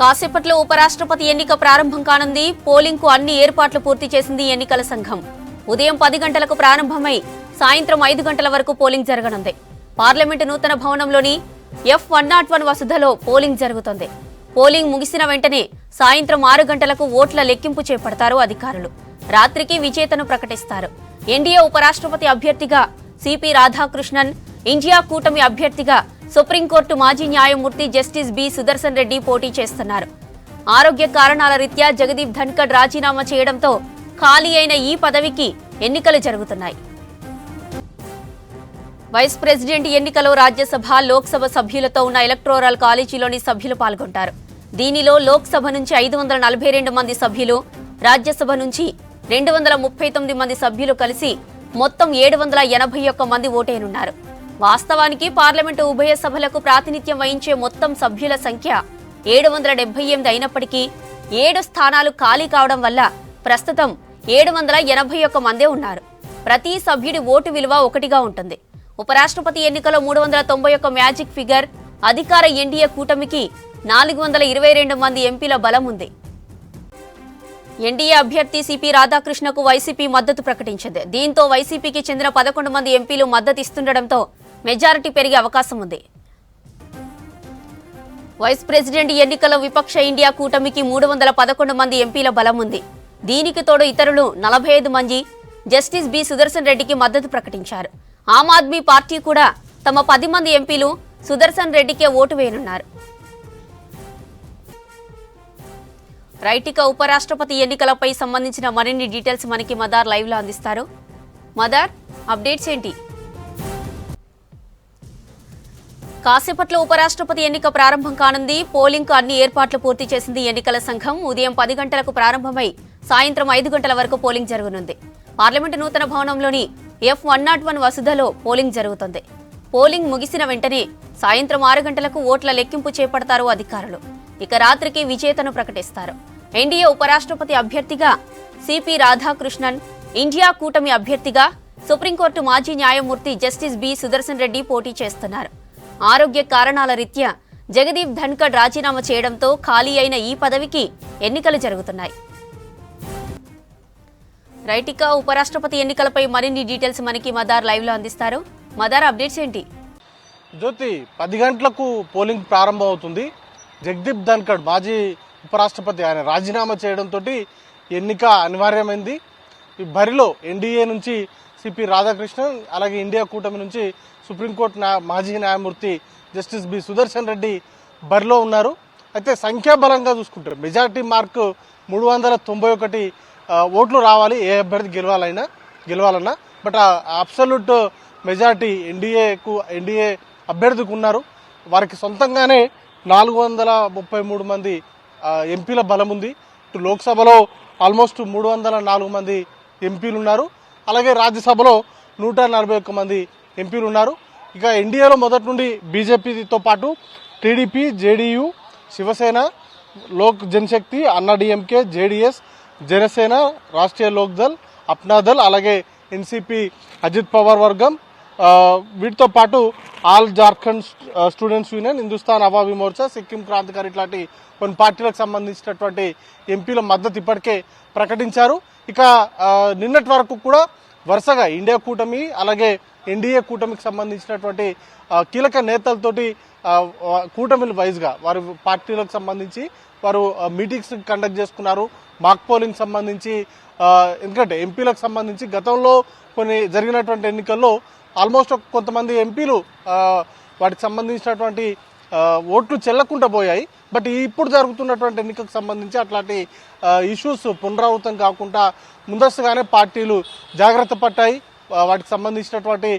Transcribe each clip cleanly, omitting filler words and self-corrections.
కాసేపట్లో ఉపరాష్ట్రపతి ఎన్నిక ప్రారంభం కానుంది. పోలింగ్ కు అన్ని ఏర్పాట్లు పూర్తి చేసింది ఎన్నికల సంఘం. ఉదయం 10 గంటలకు ప్రారంభమై సాయంత్రం 5 గంటల వరకు పోలింగ్ జరగనుంది. పార్లమెంటు నూతన భవనంలోని F101 వసతిలో పోలింగ్ జరుగుతోంది. పోలింగ్ ముగిసిన వెంటనే సాయంత్రం 6 గంటలకు ఓట్ల లెక్కింపు చేపడతారు అధికారులు. రాత్రికి విజేతను ప్రకటిస్తారు. ఎన్డీఏ ఉపరాష్ట్రపతి అభ్యర్థిగా సిపి రాధాకృష్ణన్, ఇండియా కూటమి అభ్యర్థిగా సుప్రీంకోర్టు మాజీ న్యాయమూర్తి జస్టిస్ బి సుదర్శన్ రెడ్డి పోటీ చేస్తున్నారు. ఆరోగ్య కారణాల రీత్యా జగదీప్ ధన్కడ్ రాజీనామా చేయడంతో ఖాళీ అయిన ఈ పదవికి ఎన్నికలు జరుగుతున్నాయి. వైస్ ప్రెసిడెంట్ ఎన్నికలో రాజ్యసభ, లోక్సభ సభ్యులతో ఉన్న ఎలక్టోరల్ కాలేజీలోని సభ్యులు పాల్గొంటారు. దీనిలో లోక్సభ నుంచి 542 మంది సభ్యులు, రాజ్యసభ నుంచి 239 మంది సభ్యులు కలిసి మొత్తం 781 మంది ఓటేనున్నారు. వాస్తవానికి పార్లమెంటు ఉభయ సభలకు ప్రాతినిధ్యం వహించే మొత్తం సభ్యుల సంఖ్య 778 అయినప్పటికీ 7 స్థానాలు ఖాళీ కావడం వల్ల ప్రస్తుతం 781 మందే ఉన్నారు. ప్రతి సభ్యుడి ఓటు విలువ 1గా ఉంటుంది. ఉపరాష్ట్రపతి ఎన్నికలో 391 మ్యాజిక్ ఫిగర్. అధికార ఎన్డీఏ కూటమికి 422 మంది ఎంపీల బలం ఉంది. ఎన్డీఏ అభ్యర్థి సిపి రాధాకృష్ణకు వైసీపీ మద్దతు ప్రకటించింది. దీంతో వైసీపీకి చెందిన 11 మంది ఎంపీలు మద్దతు ఇస్తుండటంతో మెజారిటీ పెరిగే అవకాశం ఉంది. వైస్ ప్రెసిడెంట్ ఎన్నికల విపక్ష ఇండియా కూటమికి 311 మంది ఎంపీల బలం ఉంది. దీనికి తోడు ఇతరులు 45 మంది జస్టిస్ బి సుదర్శన్ రెడ్డికి మద్దతు ప్రకటించారు. ఆమ్ ఆద్మీ పార్టీ కూడా తమ 10 మంది ఎంపీలు సుదర్శన్ రెడ్డికే ఓటు వేయనున్నారు. రైటిక ఉపరాష్ట్రపతి ఎన్నికలపై సంబంధించిన మరిన్ని డీటెయిల్స్ మనకి మదార్ లైవ్ లో అందిస్తారు. మదార్, అప్డేట్స్ ఏంటి? కాసేపట్లో ఉపరాష్ట్రపతి ఎన్నిక ప్రారంభం కానుంది. పోలింగ్ కు అన్ని ఏర్పాట్లు పూర్తి చేసింది ఎన్నికల సంఘం. ఉదయం 10 గంటలకు ప్రారంభమై సాయంత్రం 5 గంటల వరకు పోలింగ్ జరగనుంది. పార్లమెంటు నూతన భవనంలోని F101 వసతిలో పోలింగ్ జరుగుతుంది. పోలింగ్ ముగిసిన వెంటనే సాయంత్రం 6 గంటలకు ఓట్ల లెక్కింపు చేపడతారు అధికారులు. ఇక రాత్రికి విజేతను ప్రకటిస్తారు. ఎన్డీఏ ఉపరాష్ట్రపతి అభ్యర్థిగా సిపి రాధాకృష్ణన్, ఇండియా కూటమి అభ్యర్థిగా సుప్రీంకోర్టు మాజీ న్యాయమూర్తి జస్టిస్ బి సుదర్శన్ రెడ్డి పోటీ చేస్తున్నారు. ఆరోగ్య కారణాల రీత్యా జగదీప్ ధన్కడ్ రాజీనామా చేయడంతో ఖాళీ అయిన ఈ పదవికి ఎన్నికలు జరుగుతున్నాయి. రైటిక ఉపరాష్ట్రపతి ఎన్నికలపై మరిన్ని డీటెయిల్స్ మనకి మదార్ లైవ్ లో అందిస్తారు. మదార్, అప్డేట్స్ ఏంటి? జ్యోతి, 10 గంటలకు పోలింగ్ ప్రారంభం అవుతుంది. జగదీప్ ధన్కడ్ మాజీ ఉపరాష్ట్రపతి ఆయన రాజీనామా చేయడంతో ఎన్నిక అనివార్యమైంది. ఈ బరిలో ఎన్డీఏ నుంచి సిపి రాధాకృష్ణన్, అలాగే ఇండియా కూటమి నుంచి సుప్రీంకోర్టు మాజీ న్యాయమూర్తి జస్టిస్ బి సుదర్శన్ రెడ్డి బరిలో ఉన్నారు. అయితే సంఖ్యాబలంగా చూసుకుంటారు మెజారిటీ మార్కు 391 ఓట్లు రావాలి ఏ అభ్యర్థి గెలవాలన్నా. బట్ అబ్సల్యూట్ మెజారిటీ ఎన్డీఏ అభ్యర్థికి ఉన్నారు. వారికి సొంతంగానే 433 మంది ఎంపీల బలం ఉంది. ఇటు లోక్సభలో ఆల్మోస్ట్ 304 మంది ఎంపీలు ఉన్నారు. అలాగే రాజ్యసభలో 141 మంది ఎంపీలు ఉన్నారు. ఇక ఎన్డీఏలో మొదటి నుండి బీజేపీతో పాటు టీడీపీ, జేడీయూ, శివసేన, లోక్ జనశక్తి, అన్నాడీఎంకే, జేడీఎస్, జనసేన, రాష్ట్రీయ లోక్దల్, అప్నాదల్, అలాగే ఎన్సీపీ అజిత్ పవార్ వర్గం, వీటితో పాటు all Jharkhand students union, Hindustan Awami Morcha, Sikkim Krantikari ఇట్లాంటి కొన్ని పార్టీలకు సంబంధించినటువంటి ఎంపీల మద్దతు ఇప్పటికే ప్రకటించారు. ఇక నిన్నటి వరకు కూడా వరుసగా ఇండియా కూటమి అలాగే ఎన్డీఏ కూటమికి సంబంధించినటువంటి కీలక నేతలతోటి కూటమిల వైజ్గా వారి పార్టీలకు సంబంధించి వారు మీటింగ్స్ కండక్ట్ చేసుకున్నారు. మాక్ పోలింగ్ సంబంధించి, ఎందుకంటే ఎంపీలకు సంబంధించి గతంలో కొన్ని జరిగినటువంటి ఎన్నికల్లో ఆల్మోస్ట్ కొంతమంది ఎంపీలు వాటికి సంబంధించినటువంటి ఓట్లు చెల్లకుండా పోయాయి. బట్ ఇప్పుడు జరుగుతున్నటువంటి ఎన్నికకు సంబంధించి అట్లాంటి ఇష్యూస్ పునరావృతం కాకుండా ముందస్తుగానే పార్టీలు జాగ్రత్త పట్టాయి. వాటికి సంబంధించినటువంటి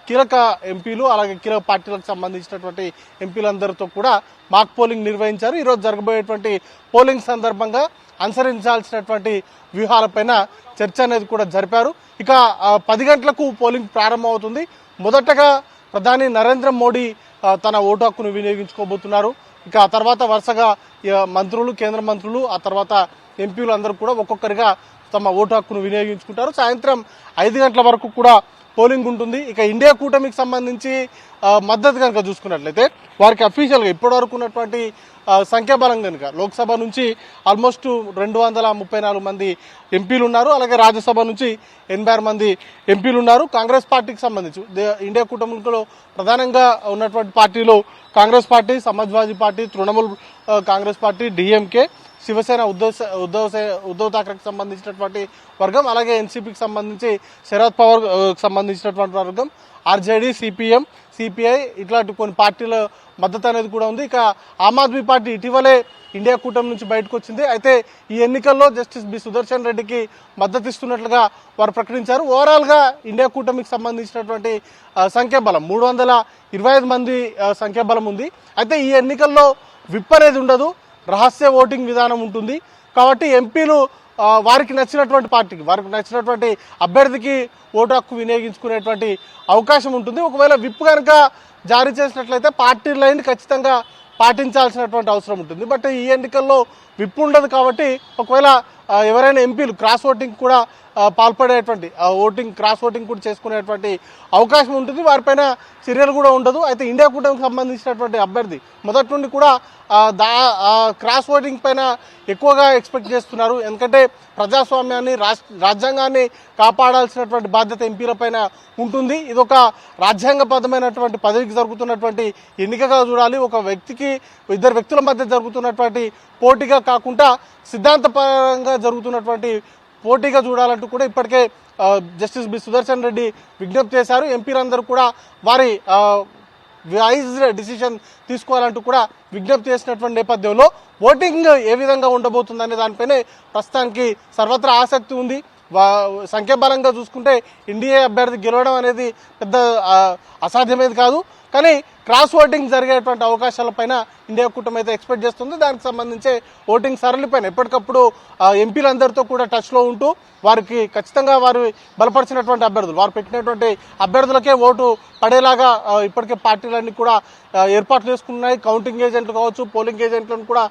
కీలక ఎంపీలు అలాగే కీలక పార్టీలకు సంబంధించినటువంటి ఎంపీలందరితో కూడా మాక్ పోలింగ్ నిర్వహించారు. ఈరోజు జరగబోయేటువంటి పోలింగ్ సందర్భంగా అనుసరించాల్సినటువంటి వ్యూహాలపైన చర్చ అనేది కూడా జరిపారు. ఇక 10 గంటలకు పోలింగ్ ప్రారంభం అవుతుంది. మొదటగా ప్రధాని నరేంద్ర మోడీ తన ఓటు హక్కును వినియోగించుకోబోతున్నారు. ఇక ఆ తర్వాత వరుసగా మంత్రులు, కేంద్ర మంత్రులు, ఆ తర్వాత ఎంపీలు అందరూ కూడా ఒక్కొక్కరిగా తమ ఓటు హక్కును వినియోగించుకుంటారు. సాయంత్రం 5 గంటల వరకు కూడా పోలింగ్ ఉంటుంది. ఇక ఇండియా కూటమికి సంబంధించి మద్దతు కనుక చూసుకున్నట్లయితే వారికి అఫీషియల్గా ఇప్పటివరకు ఉన్నటువంటి సంఖ్యాబలం కనుక లోక్సభ నుంచి ఆల్మోస్ట్ 234 మంది ఎంపీలు ఉన్నారు. అలాగే రాజ్యసభ నుంచి 86 మంది ఎంపీలు ఉన్నారు. కాంగ్రెస్ పార్టీకి సంబంధించి ఇండియా కూటమిలో ప్రధానంగా ఉన్నటువంటి పార్టీలు Congress party, Samajwadi party, Trinamool Congress party, DMK, Shiv Sena, Uddhav ఠాక్రేకి సంబంధించినటువంటి వర్గం, అలాగే ఎన్సీపీకి సంబంధించి శరద్ పవార్ సంబంధించినటువంటి వర్గం, ఆర్జేడీ, సిపిఎం, సిపిఐ ఇట్లాంటి కొన్ని పార్టీల మద్దతు అనేది కూడా ఉంది. ఇక ఆమ్ ఆద్మీ పార్టీ ఇటీవలే ఇండియా కూటమి నుంచి బయటకు వచ్చింది. అయితే ఈ ఎన్నికల్లో జస్టిస్ బి సుదర్శన్ రెడ్డికి మద్దతు ఇస్తున్నట్లుగా వారు ప్రకటించారు. ఓవరాల్గా ఇండియా కూటమికి సంబంధించినటువంటి సంఖ్యాబలం 325 మంది సంఖ్యాబలం ఉంది. అయితే ఈ ఎన్నికల్లో విప్ అనేది ఉండదు, రహస్య ఓటింగ్ విధానం ఉంటుంది. కాబట్టి ఎంపీలు వారికి నచ్చినటువంటి పార్టీకి, వారికి నచ్చినటువంటి అభ్యర్థికి ఓటు హక్కు వినియోగించుకునేటువంటి అవకాశం ఉంటుంది. ఒకవేళ విప్ కనుక జారీ చేసినట్లయితే పార్టీ లైన్ ఖచ్చితంగా పాటించాల్సినటువంటి అవసరం ఉంటుంది. బట్ ఈ ఎన్నికల్లో విప్ ఉండదు. కాబట్టి ఒకవేళ ఎవరైనా ఎంపీలు క్రాస్ ఓటింగ్ కూడా పాల్పడేటువంటి క్రాస్ ఓటింగ్ కూడా చేసుకునేటువంటి అవకాశం ఉంటుంది. వారిపైన చర్యలు కూడా ఉండదు. అయితే ఇండియా కూటమికి సంబంధించినటువంటి అభ్యర్థి మొదటి నుండి కూడా క్రాస్ ఓటింగ్ పైన ఎక్కువగా ఎక్స్పెక్ట్ చేస్తున్నారు. ఎందుకంటే ప్రజాస్వామ్యాన్ని, రాజ్యాంగాన్ని కాపాడాల్సినటువంటి బాధ్యత ఎంపీల పైన ఉంటుంది. ఇది ఒక రాజ్యాంగబద్ధమైనటువంటి పదవికి జరుగుతున్నటువంటి ఎన్నికగా చూడాలి. ఒక వ్యక్తికి, ఇద్దరు వ్యక్తుల మధ్య జరుగుతున్నటువంటి పోటీగా కాకుండా సిద్ధాంతపరంగా జరుగుతున్నటువంటి పోటీగా చూడాలంటూ కూడా ఇప్పటికే జస్టిస్ బి సుదర్శన్ రెడ్డి విజ్ఞప్తి చేశారు. ఎంపీలందరూ కూడా వారి వైజ్ డిసిషన్ తీసుకోవాలంటూ కూడా విజ్ఞప్తి చేసినటువంటి నేపథ్యంలో ఓటింగ్ ఏ విధంగా ఉండబోతుందనే దానిపైనే ప్రస్తుతానికి సర్వత్రా ఆసక్తి ఉంది. సంఖ్యాబలంగా చూసుకుంటే ఎన్డీఏ అభ్యర్థి గెలవడం అనేది పెద్ద అసాధ్యమేది కాదు. కానీ క్రాస్ ఓటింగ్ జరిగేటువంటి అవకాశాలపైన ఇండియా కూటమి అయితే ఎక్స్పెక్ట్ చేస్తుంది. దానికి సంబంధించే ఓటింగ్ సరళిపైన ఎప్పటికప్పుడు ఎంపీలందరితో కూడా టచ్లో ఉంటూ వారికి ఖచ్చితంగా వారు బలపరిచినటువంటి అభ్యర్థులు, వారు పెట్టినటువంటి అభ్యర్థులకే ఓటు పడేలాగా ఇప్పటికే పార్టీలన్నీ కూడా ఏర్పాట్లు చేసుకున్నాయి. కౌంటింగ్ ఏజెంట్లు కావచ్చు, పోలింగ్ ఏజెంట్లను కూడా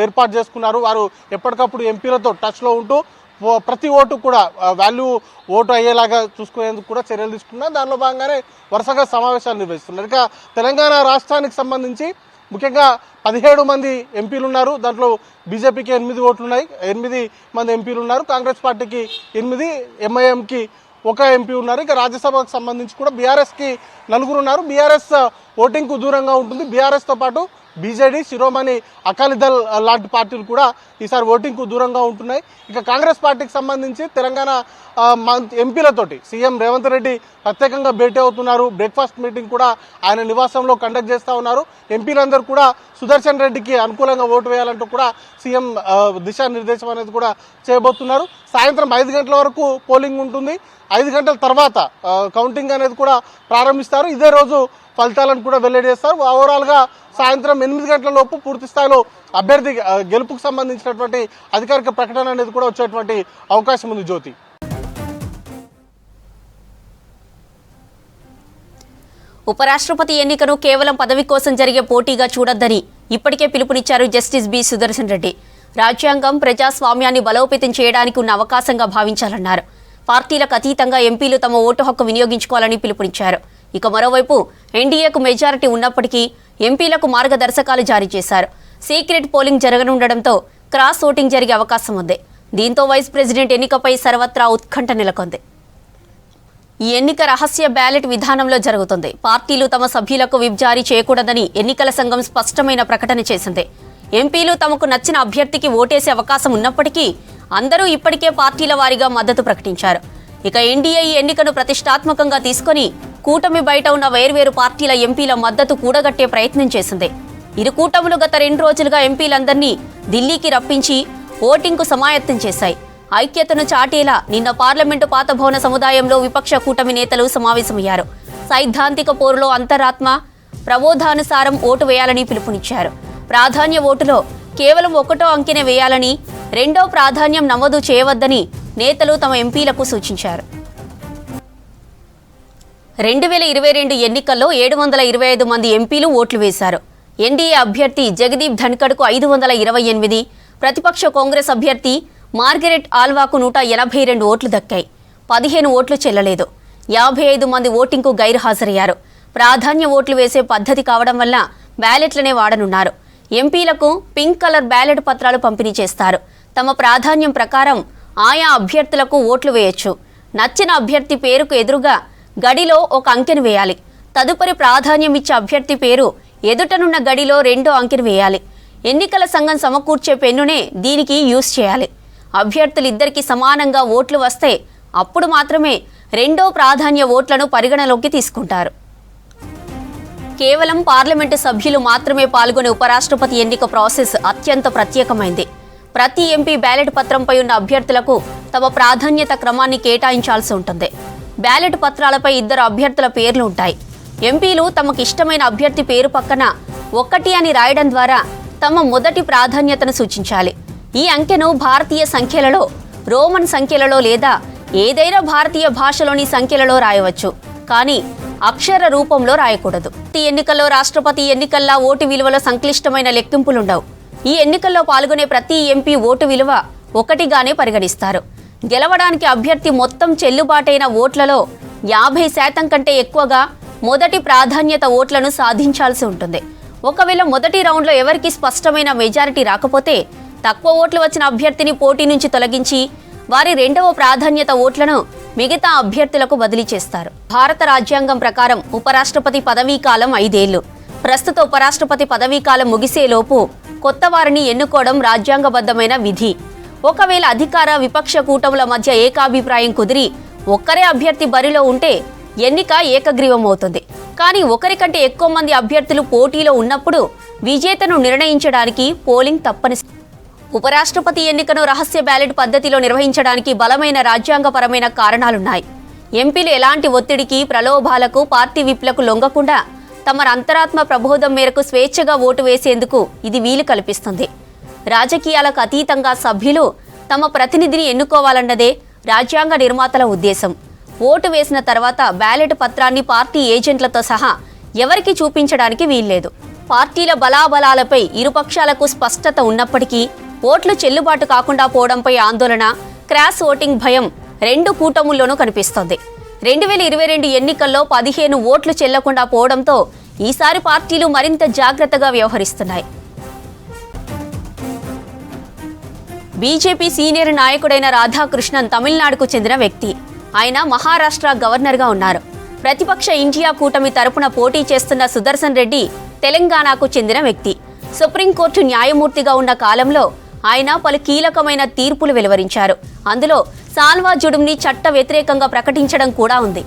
ఏర్పాటు చేసుకున్నారు. వారు ఎప్పటికప్పుడు ఎంపీలతో టచ్లో ఉంటూ ప్రతి ఓటు కూడా వాల్యూ ఓటు అయ్యేలాగా చూసుకునేందుకు కూడా చర్యలు తీసుకున్నారు. దానిలో భాగంగానే వరుసగా సమావేశాలు నిర్వహిస్తున్నారు. ఇక తెలంగాణ రాష్ట్రానికి సంబంధించి ముఖ్యంగా 17 మంది ఎంపీలు ఉన్నారు. దాంట్లో బీజేపీకి 8 ఓట్లు ఉన్నాయి, 8 మంది ఎంపీలు ఉన్నారు. కాంగ్రెస్ పార్టీకి 8, ఎంఐఎంకి 1 ఎంపీ ఉన్నారు. ఇక రాజ్యసభకు సంబంధించి కూడా బీఆర్ఎస్కి 4 ఉన్నారు. బీఆర్ఎస్ ఓటింగ్కు దూరంగా ఉంటుంది. బీఆర్ఎస్తో పాటు బీజేడీ, శిరోమణి అకాలీదళ్ లాంటి పార్టీలు కూడా ఈసారి ఓటింగ్కు దూరంగా ఉంటున్నాయి. ఇక కాంగ్రెస్ పార్టీకి సంబంధించి తెలంగాణ ఎంపీలతోటి సీఎం రేవంత్ రెడ్డి ప్రత్యేకంగా భేటీ అవుతున్నారు. బ్రేక్ఫాస్ట్ మీటింగ్ కూడా ఆయన నివాసంలో కండక్ట్ చేస్తూ ఉన్నారు. ఎంపీలందరూ కూడా సుదర్శన్ రెడ్డికి అనుకూలంగా ఓటు వేయాలంటూ కూడా సీఎం దిశానిర్దేశం అనేది కూడా చేయబోతున్నారు. సాయంత్రం 5 గంటల వరకు పోలింగ్ ఉంటుంది. 5 గంటల తర్వాత కౌంటింగ్ అనేది కూడా ప్రారంభిస్తారు. ఇదే రోజు ఫలితాలను కూడా వెల్లడి చేస్తారు. ఓవరాల్గా సాయంత్రం 8 గంటల లోపు పూర్తి స్థాయిలో అభ్యర్థి గెలుపుకు సంబంధించినటువంటి అధికారిక ప్రకటన అనేది కూడా వచ్చేటువంటి అవకాశం ఉంది. జ్యోతి, ఉపరాష్ట్రపతి ఎన్నికను కేవలం పదవి కోసం జరిగే పోటీగా చూడొద్దని ఇప్పటికే పిలుపునిచ్చారు జస్టిస్ బి సుదర్శన్ రెడ్డి. రాజ్యాంగం ప్రజాస్వామ్యాన్ని బలోపేతం చేయడానికి ఉన్న అవకాశంగా భావించాలన్నారు. పార్టీలకు అతీతంగా ఎంపీలు తమ ఓటు హక్కు వినియోగించుకోవాలని పిలుపునిచ్చారు. ఇక మరోవైపు ఎన్డీఏకు మెజారిటీ ఉన్నప్పటికీ ఎంపీలకు మార్గదర్శకాలు జారీ చేశారు. సీక్రెట్ పోలింగ్ జరగనుండడంతో క్రాస్ ఓటింగ్ జరిగే అవకాశం ఉంది. దీంతో వైస్ ప్రెసిడెంట్ ఎన్నికపై సర్వత్రా ఉత్కంఠ నెలకొంది. ఈ ఎన్నిక రహస్య బ్యాలెట్ విధానంలో జరుగుతుంది. పార్టీలు తమ సభ్యులకు విప్ జారీ చేయకూడదని ఎన్నికల సంఘం స్పష్టమైన ప్రకటన చేసింది. ఎంపీలు తమకు నచ్చిన అభ్యర్థికి ఓటేసే అవకాశం ఉన్నప్పటికీ అందరూ ఇప్పటికే పార్టీల వారీగా మద్దతు ప్రకటించారు. ఇక ఎన్డీఏ ఈ ఎన్నికను ప్రతిష్టాత్మకంగా తీసుకుని కూటమి బయట ఉన్న వేర్వేరు పార్టీల ఎంపీల మద్దతు కూడగట్టే ప్రయత్నం చేసింది. ఇరు కూటములు గత 2 రోజులుగా ఎంపీలందరినీ ఢిల్లీకి రప్పించి ఓటింగ్కు సమాయత్తం చేశాయి. ఐక్యతను చాటేలా నిన్న పార్లమెంటు పాత భవన సముదాయంలో విపక్ష కూటమి నేతలు సమావేశమయ్యారు. సైద్ధాంతిక పోరులో అంతరాత్మ ప్రబోధానుసారం ఓటు వేయాలని పిలుపునిచ్చారు. ప్రాధాన్య ఓటులో కేవలం 1వ అంకెనే వేయాలని, 2వ ప్రాధాన్యం నమోదు చేయవద్దని నేతలు తమ ఎంపీలకు సూచించారు. 2022 ఎన్నికల్లో 725 మంది ఎంపీలు ఓట్లు వేశారు. ఎన్డీఏ అభ్యర్థి జగదీప్ ధన్కడ్కు 528, ప్రతిపక్ష కాంగ్రెస్ అభ్యర్థి మార్గరెట్ ఆల్వాకు 182 ఓట్లు దక్కాయి. 15 ఓట్లు చెల్లలేదు. 55 మంది ఓటింగ్కు గైర్హాజరయ్యారు. ప్రాధాన్య ఓట్లు వేసే పద్ధతి కావడం వల్ల బ్యాలెట్లనే వాడనున్నారు. ఎంపీలకు పింక్ కలర్ బ్యాలెట్ పత్రాలు పంపిణీ చేస్తారు. తమ ప్రాధాన్యం ప్రకారం ఆయా అభ్యర్థులకు ఓట్లు వేయొచ్చు. నచ్చిన అభ్యర్థి పేరుకు ఎదురుగా గడిలో ఒక అంకెను వేయాలి. తదుపరి ప్రాధాన్యం ఇచ్చే అభ్యర్థి పేరు ఎదుటనున్న గడిలో రెండో అంకెను వేయాలి. ఎన్నికల సంఘం సమకూర్చే పెన్నునే దీనికి యూజ్ చేయాలి. అభ్యర్థులిద్దరికీ సమానంగా ఓట్లు వస్తే అప్పుడు మాత్రమే రెండో ప్రాధాన్య ఓట్లను పరిగణలోకి తీసుకుంటారు. కేవలం పార్లమెంటు సభ్యులు మాత్రమే పాల్గొనే ఉపరాష్ట్రపతి ఎన్నిక ప్రాసెస్ అత్యంత ప్రత్యేకమైంది. ప్రతి ఎంపీ బ్యాలెట్ పత్రంపై ఉన్న అభ్యర్థులకు తమ ప్రాధాన్యత క్రమాన్ని కేటాయించాల్సి ఉంటుంది. బ్యాలెట్ పత్రాలపై 2 అభ్యర్థుల పేర్లు ఉంటాయి. ఎంపీలు తమకు ఇష్టమైన అభ్యర్థి పేరు పక్కన 1 అని రాయడం ద్వారా తమ మొదటి ప్రాధాన్యతను సూచించాలి. ఈ అంకెను భారతీయ సంఖ్యలలో, రోమన్ సంఖ్యలలో లేదా ఏదైనా భారతీయ భాషలోని సంఖ్యలలో రాయవచ్చు. కానీ అక్షర రూపంలో రాయకూడదు. ఈ ఎన్నికల్లో రాష్ట్రపతి ఎన్నికల్లా ఓటు విలువలో సంక్లిష్టమైన లెక్కింపులుండవు. ఈ ఎన్నికల్లో పాల్గొనే ప్రతి ఎంపీ ఓటు విలువ 1గానే పరిగణిస్తారు. గెలవడానికి అభ్యర్థి మొత్తం చెల్లుబాటైన ఓట్లలో 50% కంటే ఎక్కువగా మొదటి ప్రాధాన్యత ఓట్లను సాధించాల్సి ఉంటుంది. ఒకవేళ మొదటి రౌండ్లో ఎవరికి స్పష్టమైన మెజారిటీ రాకపోతే తక్కువ ఓట్లు వచ్చిన అభ్యర్థిని పోటీ నుంచి తొలగించి వారి రెండవ ప్రాధాన్యత ఓట్లను మిగతా అభ్యర్థులకు బదిలీ చేస్తారు. భారత రాజ్యాంగం ప్రకారం ఉపరాష్ట్రపతి పదవీకాలం 5 ఏళ్లు. ప్రస్తుత ఉపరాష్ట్రపతి పదవీకాలం ముగిసేలోపు కొత్త వారిని ఎన్నుకోవడం రాజ్యాంగబద్ధమైన విధి. ఒకవేళ అధికార విపక్ష కూటముల మధ్య ఏకాభిప్రాయం కుదిరి ఒక్కరే అభ్యర్థి బరిలో ఉంటే ఎన్నిక ఏకగ్రీవం అవుతుంది. కానీ ఒకరి కంటే ఎక్కువ మంది అభ్యర్థులు పోటీలో ఉన్నప్పుడు విజేతను నిర్ణయించడానికి పోలింగ్ తప్పనిసరి. ఉపరాష్ట్రపతి ఎన్నికను రహస్య బ్యాలెట్ పద్ధతిలో నిర్వహించడానికి బలమైన రాజ్యాంగపరమైన కారణాలున్నాయి. ఎంపీలు ఎలాంటి ఒత్తిడికి, ప్రలోభాలకు, పార్టీ విప్లకు లొంగకుండా తమ అంతరాత్మ ప్రబోధం మేరకు స్వేచ్ఛగా ఓటు వేసేందుకు ఇది వీలు కల్పిస్తుంది. రాజకీయాలకు అతీతంగా సభ్యులు తమ ప్రతినిధిని ఎన్నుకోవాలన్నదే రాజ్యాంగ నిర్మాతల ఉద్దేశం. ఓటు వేసిన తర్వాత బ్యాలెట్ పత్రాన్ని పార్టీ ఏజెంట్లతో సహా ఎవరికి చూపించడానికి వీల్లేదు. పార్టీల బలాబలాలపై ఇరుపక్షాలకు స్పష్టత ఉన్నప్పటికీ ఓట్లు చెల్లుబాటు కాకుండా పోవడంపై ఆందోళన, క్రాస్ ఓటింగ్ భయం రెండు కూటముల్లోనూ కనిపిస్తోంది. 2022 ఎన్నికల్లో 15 ఓట్లు చెల్లకుండా పోవడంతో ఈసారి పార్టీలు మరింత జాగ్రత్తగా వ్యవహరిస్తున్నాయి. బీజేపీ సీనియర్ నాయకుడైన రాధాకృష్ణన్ తమిళనాడుకు చెందిన వ్యక్తి. ఆయన మహారాష్ట్ర గవర్నర్గా ఉన్నారు. ప్రతిపక్ష ఇండియా కూటమి తరపున పోటీ చేస్తున్న సుదర్శన్ రెడ్డి తెలంగాణకు చెందిన వ్యక్తి. సుప్రీంకోర్టు న్యాయమూర్తిగా ఉన్న కాలంలో ఆయన పలు కీలకమైన తీర్పులు వెలువరించారు. అందులో సాల్వా జుడుంని చట్ట వ్యతిరేకంగా ప్రకటించడం కూడా ఉంది.